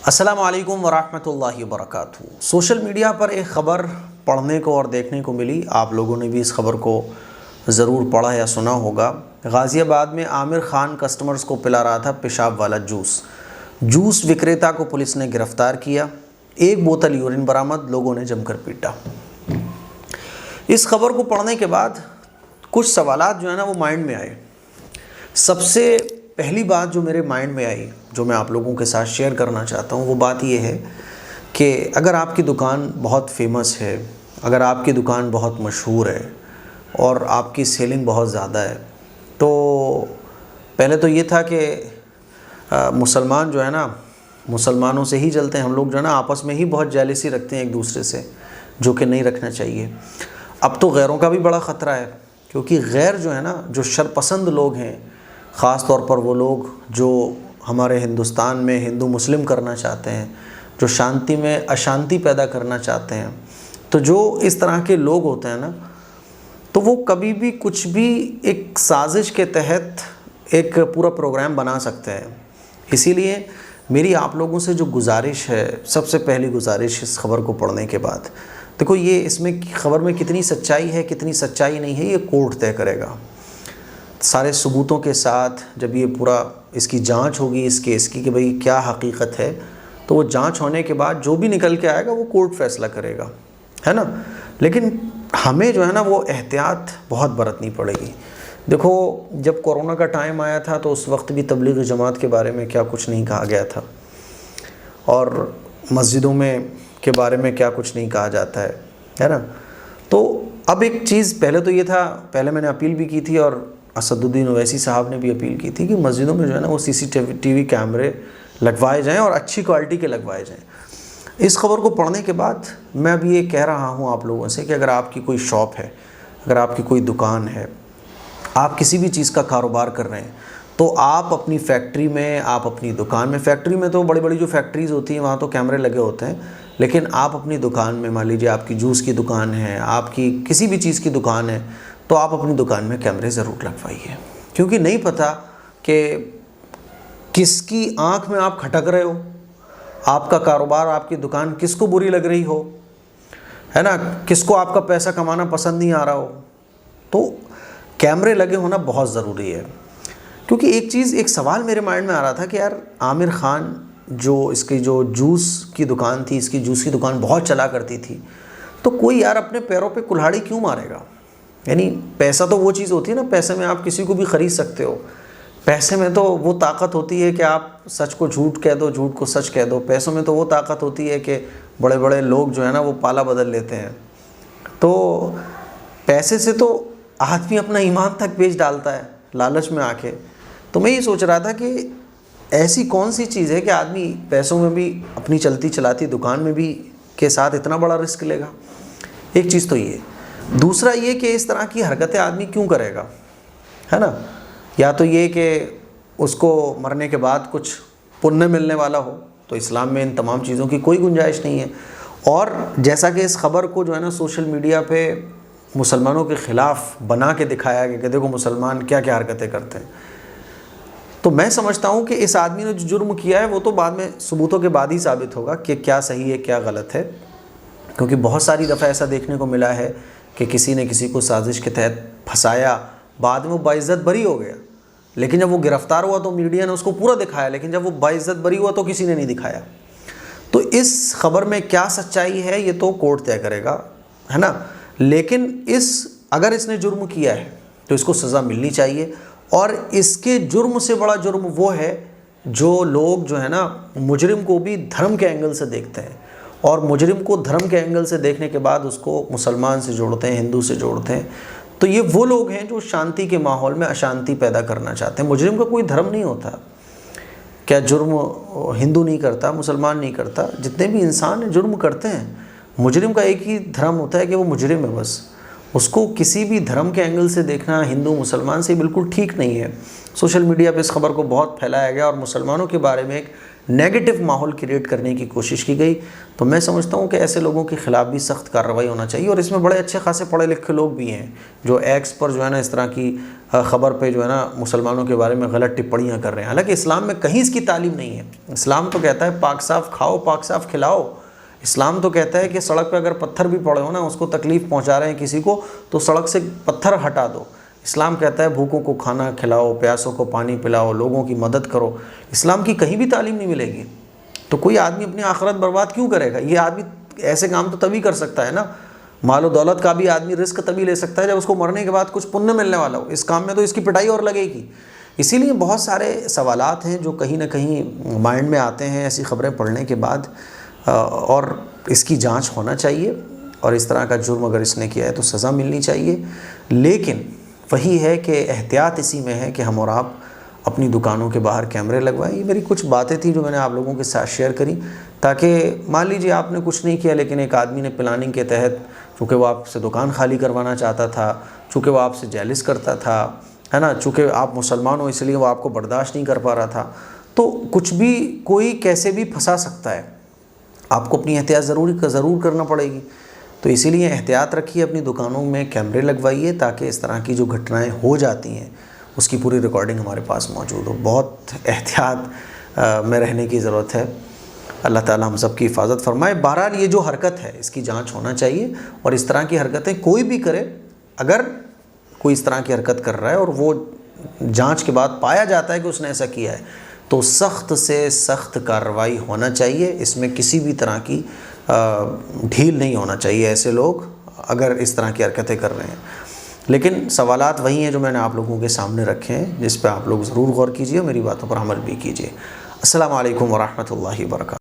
السلام علیکم ورحمۃ اللہ وبرکاتہ۔ سوشل میڈیا پر ایک خبر پڑھنے کو اور دیکھنے کو ملی، آپ لوگوں نے بھی اس خبر کو ضرور پڑھا یا سنا ہوگا۔ غازی آباد میں عامر خان کسٹمرز کو پلا رہا تھا پیشاب والا جوس وکریتا کو پولیس نے گرفتار کیا، 1 بوتل یورین برآمد، لوگوں نے جم کر پیٹا۔ اس خبر کو پڑھنے کے بعد کچھ سوالات جو ہے نا وہ مائنڈ میں آئے۔ سب سے پہلی بات جو میرے مائنڈ میں آئی، جو میں آپ لوگوں کے ساتھ شیئر کرنا چاہتا ہوں، وہ بات یہ ہے کہ اگر آپ کی دکان بہت فیمس ہے، اگر آپ کی دکان بہت مشہور ہے اور آپ کی سیلنگ بہت زیادہ ہے، تو پہلے تو یہ تھا کہ مسلمان جو ہے نا مسلمانوں سے ہی جلتے ہیں، ہم لوگ جو ہے نا آپس میں ہی بہت جیلسی رکھتے ہیں ایک دوسرے سے، جو کہ نہیں رکھنا چاہیے۔ اب تو غیروں کا بھی بڑا خطرہ ہے، کیونکہ غیر جو ہے نا، جو شرپسند لوگ ہیں، خاص طور پر وہ لوگ جو ہمارے ہندوستان میں ہندو مسلم کرنا چاہتے ہیں، جو شانتی میں اشانتی پیدا کرنا چاہتے ہیں، تو جو اس طرح کے لوگ ہوتے ہیں نا، تو وہ کبھی بھی کچھ بھی ایک سازش کے تحت ایک پورا پروگرام بنا سکتے ہیں۔ اسی لیے میری آپ لوگوں سے جو گزارش ہے، سب سے پہلی گزارش اس خبر کو پڑھنے کے بعد، دیکھو یہ اس میں خبر میں کتنی سچائی ہے کتنی سچائی نہیں ہے، یہ کورٹ طے کرے گا۔ سارے ثبوتوں کے ساتھ جب یہ پورا اس کی جانچ ہوگی اس کیس کی کہ بھئی کیا حقیقت ہے، تو وہ جانچ ہونے کے بعد جو بھی نکل کے آئے گا وہ کورٹ فیصلہ کرے گا، ہے نا۔ لیکن ہمیں جو ہے نا وہ احتیاط بہت برتنی پڑے گی۔ دیکھو جب کورونا کا ٹائم آیا تھا تو اس وقت بھی تبلیغی جماعت کے بارے میں کیا کچھ نہیں کہا گیا تھا، اور مسجدوں میں کے بارے میں کیا کچھ نہیں کہا جاتا ہے نا۔ تو اب ایک چیز، پہلے تو یہ تھا، پہلے میں نے اپیل بھی کی تھی اور اسد الدین اویسی صاحب نے بھی اپیل کی تھی کہ مسجدوں میں جو ہے نا وہ CCTV کیمرے لگوائے جائیں اور اچھی کوالٹی کے لگوائے جائیں۔ اس خبر کو پڑھنے کے بعد میں اب یہ کہہ رہا ہوں آپ لوگوں سے کہ اگر آپ کی کوئی شاپ ہے، اگر آپ کی کوئی دکان ہے، آپ کسی بھی چیز کا کاروبار کر رہے ہیں، تو آپ اپنی فیکٹری میں، آپ اپنی دکان میں، فیکٹری میں تو بڑی بڑی جو فیکٹریز ہوتی ہیں وہاں تو کیمرے لگے ہوتے ہیں، لیکن آپ اپنی دکان میں، مان لیجیے آپ کی جوس کی دکان ہے، آپ کی کسی بھی چیز کی دکان ہے، تو آپ اپنی دکان میں کیمرے ضرور لگوائیے، کیونکہ نہیں پتہ کہ کس کی آنکھ میں آپ کھٹک رہے ہو، آپ کا کاروبار، آپ کی دکان کس کو بری لگ رہی ہو، ہے نا، کس کو آپ کا پیسہ کمانا پسند نہیں آ رہا ہو۔ تو کیمرے لگے ہونا بہت ضروری ہے، کیونکہ ایک سوال میرے مائنڈ میں آ رہا تھا کہ یار عامر خان جو اس کی جو جوس کی دکان تھی، اس کی جوس کی دکان بہت چلا کرتی تھی، تو کوئی یار اپنے پیروں پہ کلہاڑی کیوں مارے گا؟ یعنی پیسہ تو وہ چیز ہوتی ہے نا، پیسے میں آپ کسی کو بھی خرید سکتے ہو، پیسے میں تو وہ طاقت ہوتی ہے کہ آپ سچ کو جھوٹ کہہ دو، جھوٹ کو سچ کہہ دو، پیسوں میں تو وہ طاقت ہوتی ہے کہ بڑے بڑے لوگ جو ہے نا وہ پالا بدل لیتے ہیں۔ تو پیسے سے تو آدمی اپنا ایمان تک بیچ ڈالتا ہے لالچ میں آ کے۔ تو میں یہ سوچ رہا تھا کہ ایسی کون سی چیز ہے کہ آدمی پیسوں میں بھی، اپنی چلتی چلاتی دکان میں بھی کے ساتھ اتنا بڑا رسک لے گا؟ ایک چیز تو یہ، دوسرا یہ کہ اس طرح کی حرکتیں آدمی کیوں کرے گا، ہے نا۔ یا تو یہ کہ اس کو مرنے کے بعد کچھ پنیہ ملنے والا ہو، تو اسلام میں ان تمام چیزوں کی کوئی گنجائش نہیں ہے۔ اور جیسا کہ اس خبر کو جو ہے نا سوشل میڈیا پہ مسلمانوں کے خلاف بنا کے دکھایا گیا کہ دیکھو مسلمان کیا کیا حرکتیں کرتے ہیں، تو میں سمجھتا ہوں کہ اس آدمی نے جو جرم کیا ہے وہ تو بعد میں ثبوتوں کے بعد ہی ثابت ہوگا کہ کیا صحیح ہے کیا غلط ہے، کیونکہ بہت ساری دفعہ ایسا دیکھنے کو ملا ہے کہ کسی نے کسی کو سازش کے تحت پھنسایا، بعد میں وہ باعزت بری ہو گیا، لیکن جب وہ گرفتار ہوا تو میڈیا نے اس کو پورا دکھایا، لیکن جب وہ باعزت بری ہوا تو کسی نے نہیں دکھایا۔ تو اس خبر میں کیا سچائی ہے یہ تو کورٹ طے کرے گا، ہے نا۔ لیکن اگر اس نے جرم کیا ہے تو اس کو سزا ملنی چاہیے، اور اس کے جرم سے بڑا جرم وہ ہے جو لوگ جو ہے نا مجرم کو بھی دھرم کے اینگل سے دیکھتے ہیں، اور مجرم کو دھرم کے اینگل سے دیکھنے کے بعد اس کو مسلمان سے جوڑتے ہیں، ہندو سے جوڑتے ہیں۔ تو یہ وہ لوگ ہیں جو شانتی کے ماحول میں اشانتی پیدا کرنا چاہتے ہیں۔ مجرم کا کوئی دھرم نہیں ہوتا، کیا جرم ہندو نہیں کرتا، مسلمان نہیں کرتا، جتنے بھی انسان جرم کرتے ہیں، مجرم کا ایک ہی دھرم ہوتا ہے کہ وہ مجرم ہے بس۔ اس کو کسی بھی دھرم کے اینگل سے دیکھنا ہندو مسلمان سے بالکل ٹھیک نہیں ہے۔ سوشل میڈیا پہ اس خبر کو بہت پھیلایا گیا اور مسلمانوں کے بارے میں ایک نیگیٹو ماحول کریٹ کرنے کی کوشش کی گئی، تو میں سمجھتا ہوں کہ ایسے لوگوں کے خلاف بھی سخت کارروائی ہونا چاہیے۔ اور اس میں بڑے اچھے خاصے پڑھے لکھے لوگ بھی ہیں جو ایکس پر جو ہے نا اس طرح کی خبر پہ جو ہے نا مسلمانوں کے بارے میں غلط ٹپڑیاں کر رہے ہیں، حالانکہ اسلام میں کہیں اس کی تعلیم نہیں ہے۔ اسلام تو کہتا ہے پاک صاف کھاؤ، پاک صاف کھلاؤ۔ اسلام تو کہتا ہے کہ سڑک پہ اگر پتھر بھی پڑے ہو نا، اس کو تکلیف پہنچا رہے ہیں کسی کو، تو سڑک سے پتھر ہٹا دو۔ اسلام کہتا ہے بھوکوں کو کھانا کھلاؤ، پیاسوں کو پانی پلاؤ، لوگوں کی مدد کرو۔ اسلام کی کہیں بھی تعلیم نہیں ملے گی۔ تو کوئی آدمی اپنی آخرت برباد کیوں کرے گا؟ یہ آدمی ایسے کام تو تبھی کر سکتا ہے نا، مال و دولت کا بھی آدمی رزق تبھی لے سکتا ہے جب اس کو مرنے کے بعد کچھ پنیہ ملنے والا ہو۔ اس کام میں تو اس کی پٹائی اور لگے گی۔ اسی لیے بہت سارے سوالات ہیں جو کہیں نہ کہیں مائنڈ میں آتے ہیں ایسی خبریں پڑھنے کے بعد، اور اس کی جانچ ہونا چاہیے، اور اس طرح کا جرم اگر اس نے کیا ہے تو سزا ملنی چاہیے۔ لیکن وہی ہے کہ احتیاط اسی میں ہے کہ ہم اور آپ اپنی دکانوں کے باہر کیمرے لگوائیں۔ یہ میری کچھ باتیں تھیں جو میں نے آپ لوگوں کے ساتھ شیئر کری، تاکہ مان لیجیے آپ نے کچھ نہیں کیا، لیکن ایک آدمی نے پلاننگ کے تحت، چونکہ وہ آپ سے دکان خالی کروانا چاہتا تھا، چونکہ وہ آپ سے جیلس کرتا تھا، ہے نا، چونکہ آپ مسلمان ہو اس لیے وہ آپ کو برداشت نہیں کر پا رہا تھا، تو کچھ بھی کوئی کیسے بھی پھنسا سکتا ہے۔ آپ کو اپنی احتیاط ضرور کرنا پڑے گی۔ تو اسی لیے احتیاط رکھیے، اپنی دکانوں میں کیمرے لگوائیے تاکہ اس طرح کی جو گھٹنائیں ہو جاتی ہیں اس کی پوری ریکارڈنگ ہمارے پاس موجود ہو۔ بہت احتیاط میں رہنے کی ضرورت ہے۔ اللہ تعالیٰ ہم سب کی حفاظت فرمائے۔ بہرحال یہ جو حرکت ہے اس کی جانچ ہونا چاہیے، اور اس طرح کی حرکتیں کوئی بھی کرے، اگر کوئی اس طرح کی حرکت کر رہا ہے اور وہ جانچ کے بعد پایا جاتا ہے کہ اس نے ایسا کیا ہے، تو سخت سے سخت کارروائی ہونا چاہیے۔ اس میں کسی بھی طرح کی ڈھیل نہیں ہونا چاہیے ایسے لوگ اگر اس طرح کی حرکتیں کر رہے ہیں۔ لیکن سوالات وہی ہیں جو میں نے آپ لوگوں کے سامنے رکھے ہیں، جس پہ آپ لوگ ضرور غور کیجیے، میری باتوں پر عمل بھی کیجیے۔ السلام علیکم ورحمۃ اللہ وبرکاتہ۔